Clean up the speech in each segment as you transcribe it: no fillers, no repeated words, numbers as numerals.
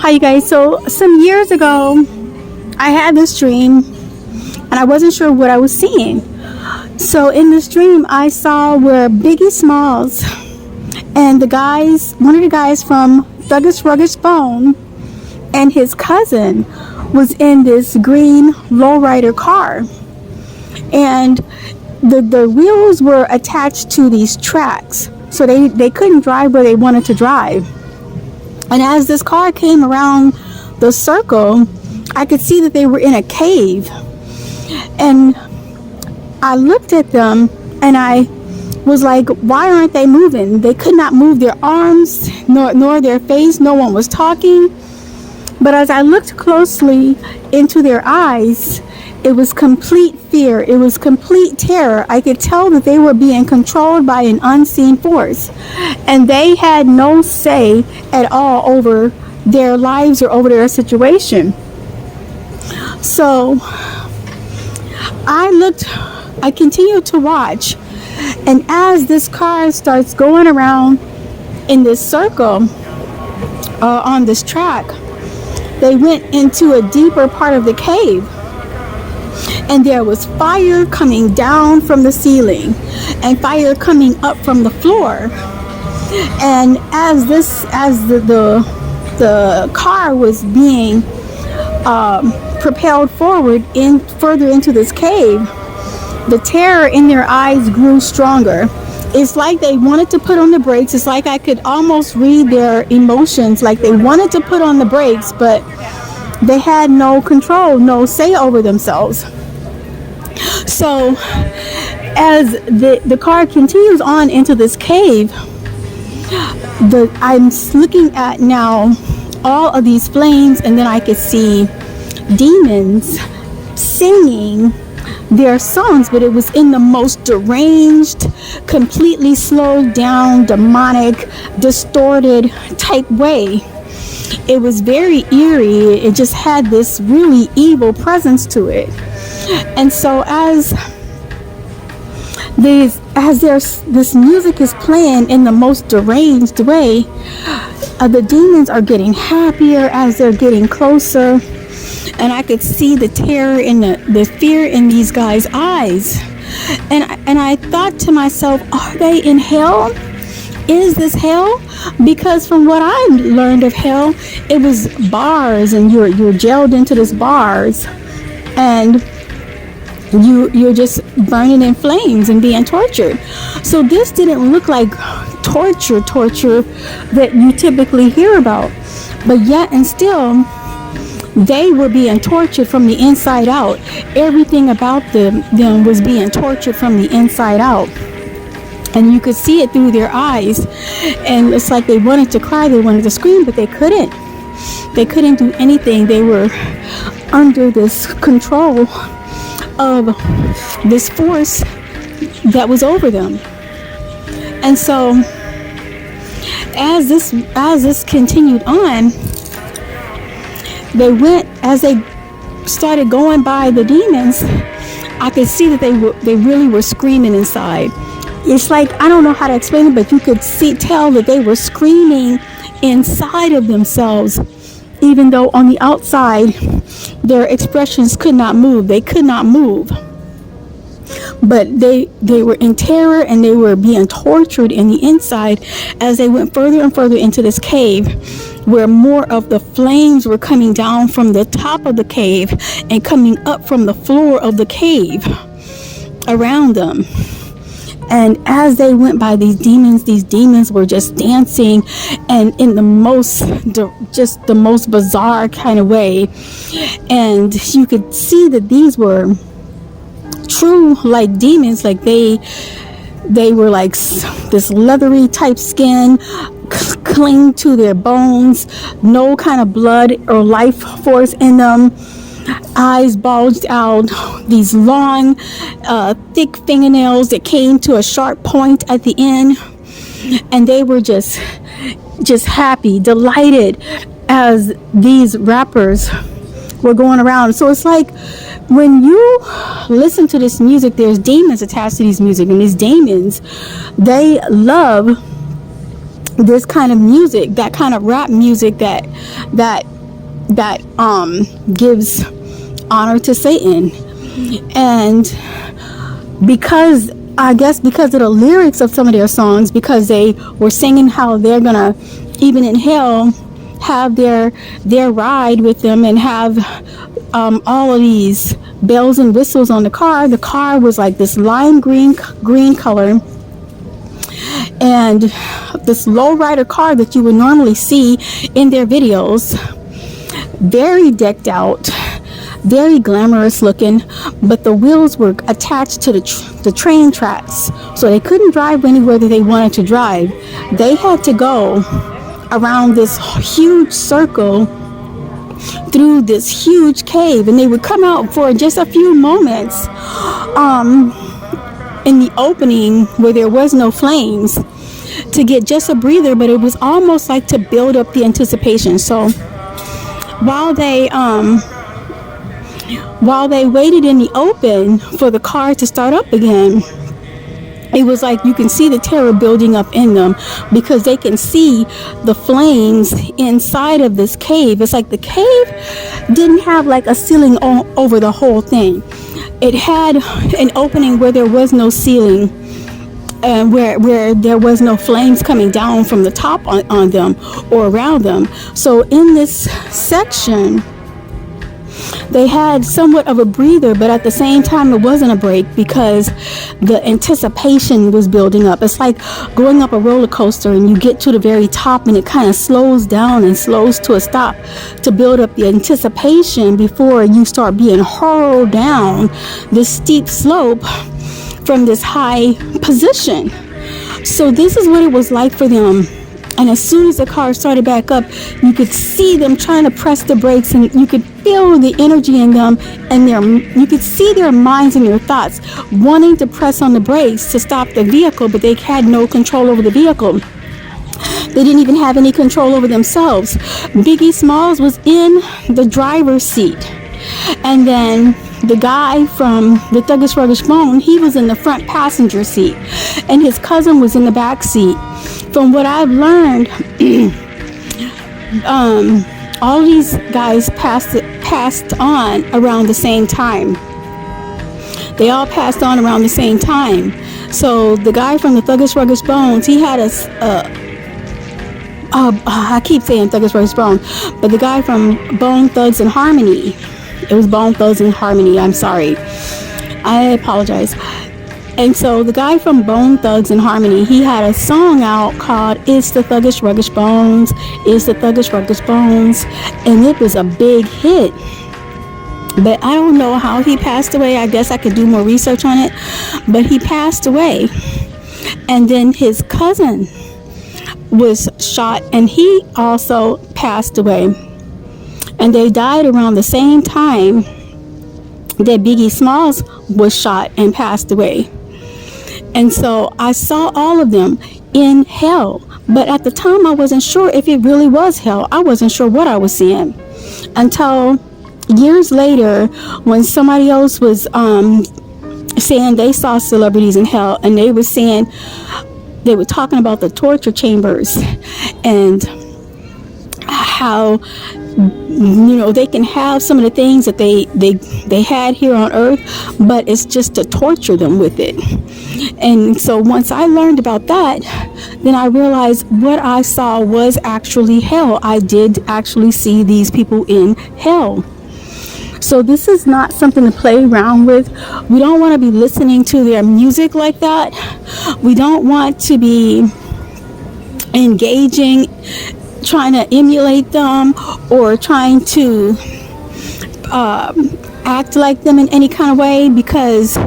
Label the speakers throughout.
Speaker 1: Hi, you guys. So, some years ago, I had this dream and I wasn't sure what I was seeing. So, in this dream, I saw where Biggie Smalls and one of the guys from Thuggish Ruggish Bone, and his cousin was in this green lowrider car. And the wheels were attached to these tracks. So, they couldn't drive where they wanted to drive. And as this car came around the circle, I could see that they were in a cave. And I looked at them and I was like, why aren't they moving? They could not move their arms nor their face. No one was talking. But as I looked closely into their eyes, it was complete fear. It was complete terror. I could tell that they were being controlled by an unseen force. And they had no say at all over their lives or over their situation. So I continued to watch. And as this car starts going around in this circle on this track, they went into a deeper part of the cave. And there was fire coming down from the ceiling and fire coming up from the floor. And as the car was being propelled forward further into this cave, the terror in their eyes grew stronger. It's like they wanted to put on the brakes. It's like I could almost read their emotions, like they wanted to put on the brakes, but they had no control, no say over themselves. So as the car continues on into this cave, I'm looking at now all of these flames, and then I could see demons singing their songs, but it was in the most deranged, completely slowed down, demonic, distorted type way. It was very eerie. It just had this really evil presence to it. And so as this music is playing in the most deranged way, the demons are getting happier as they're getting closer. And I could see the terror and the fear in these guys' eyes. And I thought to myself, are they in hell? Is this hell? Because from what I learned of hell, it was bars, and you're jailed into this bars, and you're just burning in flames and being tortured. So this didn't look like torture that you typically hear about. But yet and still, they were being tortured from the inside out. Everything about them was being tortured from the inside out. And you could see it through their eyes. And it's like they wanted to cry, they wanted to scream, but they couldn't. They couldn't do anything. They were under this control of this force that was over them. And so as this continued on, as they started going by the demons, I could see that they really were screaming inside. It's like, I don't know how to explain it, but you could tell that they were screaming inside of themselves, even though on the outside their expressions could not move. They could not move. But they were in terror, and they were being tortured in the inside as they went further and further into this cave, where more of the flames were coming down from the top of the cave and coming up from the floor of the cave around them. And as they went by these demons were just dancing, and in the most bizarre kind of way. And you could see that these were true like demons, like they were like this leathery type skin, cling to their bones, no kind of blood or life force in them, eyes bulged out, these long thick fingernails that came to a sharp point at the end. And they were just happy, delighted as these rappers were going around. So it's like, when you listen to this music, there's demons attached to these music, and these demons, they love this kind of music, that kind of rap music that gives honor to Satan. And because I guess because of the lyrics of some of their songs, because they were singing how they're gonna, even in hell, have their ride with them and have all of these bells and whistles on the car. The car was like this lime green color, and this lowrider car that you would normally see in their videos, very decked out, very glamorous looking, but the wheels were attached to the train tracks, so they couldn't drive anywhere that they wanted to drive. They had to go around this huge circle through this huge cave, and they would come out for just a few moments in the opening where there was no flames to get just a breather, but it was almost like to build up the anticipation. So while they waited in the open for the car to start up again, it was like you can see the terror building up in them, because they can see the flames inside of this cave. It's like the cave didn't have like a ceiling over the whole thing. It had an opening where there was no ceiling, and where there was no flames coming down from the top on them or around them. So in this section, they had somewhat of a breather, but at the same time it wasn't a break, because the anticipation was building up. It's like going up a roller coaster and you get to the very top and it kind of slows down and slows to a stop to build up the anticipation before you start being hurled down this steep slope from this high position. So this is what it was like for them. And as soon as the car started back up, you could see them trying to press the brakes, and you could feel the energy in them, and you could see their minds and their thoughts wanting to press on the brakes to stop the vehicle, but they had no control over the vehicle. They didn't even have any control over themselves. Biggie Smalls was in the driver's seat, and then the guy from the Thuggish Ruggish Bone, he was in the front passenger seat, and his cousin was in the back seat. From what I've learned, all these guys passed on around the same time. They all passed on around the same time. So the guy from the Thuggish Ruggish Bones, he had I keep saying Thuggish Ruggish Bone, but the guy from Bone Thugs and Harmony, it was Bone Thugs and Harmony, I'm sorry, I apologize. And so the guy from Bone Thugs and Harmony, he had a song out called It's the Thuggish Ruggish Bones, It's the Thuggish Ruggish Bones, and it was a big hit. But I don't know how he passed away. I guess I could do more research on it, but he passed away. And then his cousin was shot, and he also passed away. And they died around the same time that Biggie Smalls was shot and passed away. And so I saw all of them in hell, but at the time I wasn't sure if it really was hell. I wasn't sure what I was seeing until years later, when somebody else was saying they saw celebrities in hell, and they were talking about the torture chambers and how they can have some of the things that they had here on earth, but it's just to torture them with it. And so once I learned about that, then I realized what I saw was actually hell. I did actually see these people in hell. So this is not something to play around with. We don't want to be listening to their music like that. We don't want to be engaging, trying to emulate them, or trying to act like them in any kind of way, because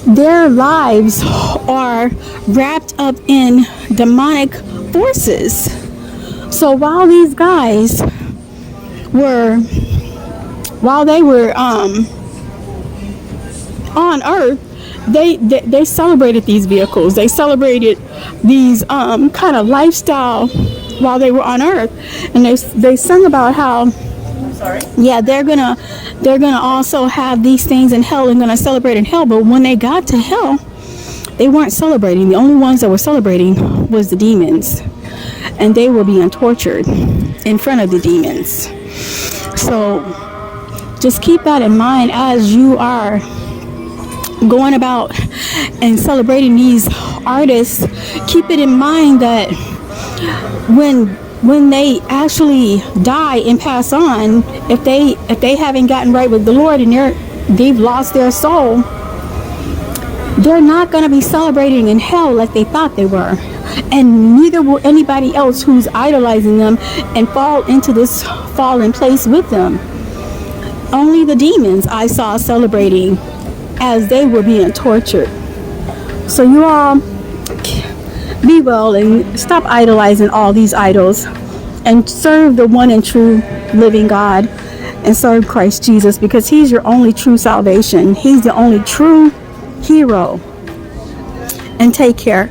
Speaker 1: their lives are wrapped up in demonic forces. So while these guys were on earth, they celebrated these vehicles. They celebrated these kind of lifestyle while they were on earth, and they sung about how they're gonna also have these things in hell and gonna celebrate in hell. But when they got to hell, they weren't celebrating. The only ones that were celebrating was the demons. and they were being tortured in front of the demons. So just keep that in mind as you are going about and celebrating these artists. Keep it in mind that when they actually die and pass on, if they haven't gotten right with the Lord and they've lost their soul, they're not going to be celebrating in hell like they thought they were, and neither will anybody else who's idolizing them and fall into this fallen place with them. Only the demons I saw celebrating as they were being tortured. So you all be well and stop idolizing all these idols and serve the one and true living God and serve Christ Jesus, because he's your only true salvation. He's the only true hero. And take care.